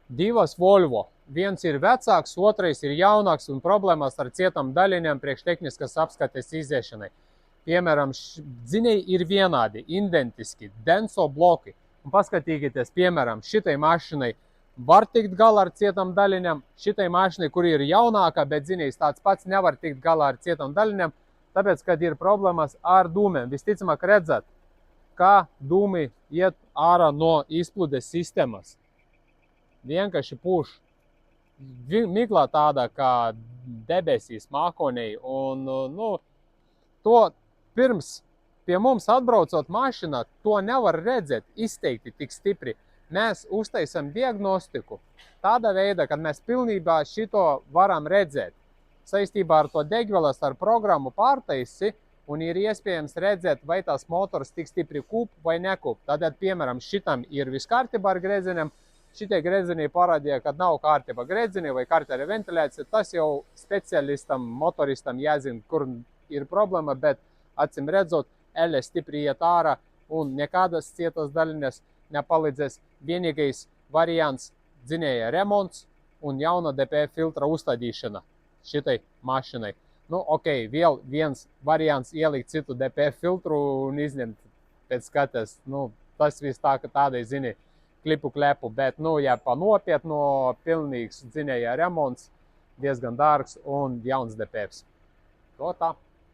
Divas Volvo. Viens ir vecāks, otrais ir jaunāks un problēmas ar cietam daļiņiem priekš tehniskas apskates iziešanai. Piemēram, dzinēji ir vienādi, identiski, denso bloki. Un paskatīties, piemēram, šitai mašinai var tikt galā ar cietam daļiņiem, šitai mašinai, kur ir jaunākā, bet dzinējs tāds pats nevar tikt galā ar cietam daļiņiem, tāpēc, kad ir problēmas ar dūmiem. Visticamāk redzat, kā dūmi iet ārā no izplūdes sistēmas. Vienkārši pūš miglā tāda kā debesīs mākonī, un to pirms pie mums atbraucot mašinā, to nevar redzēt izteikti tik stipri. Mēs uztaisam diagnostiku tādā veidā, kad mēs pilnībā šito varam redzēt. Saistībā ar to degvielas ar programmu pārtaisi, un ir iespējams redzēt, vai tās motors tik stipri kūp vai nekūp. Tātad, piemēram, šitam ir viss kārtībā ar grezeniem, šitie grezenī parādīja, kad nav kārtība grezenī vai kārtībā ventilācija. Tas jau specialistam, motoristam jāzina, kur ir problēma, bet acīm redzot, ele stipri iet ārā un nekādas cietas daļiņas nepalīdzēs. Vienīgais variants dzinēja remonts un jauna DPF filtra uzstādīšana šitai mašinai. Vēl viens variants ielikt citu DPF filtru un izņemt pēc skatas. Tas viss tā, ka tādai, zini, klipu klepu, bet, ja pa nopietno, pilnīgs dzinēja remonts, diezgan dārgs un jauns DPFs. To tā.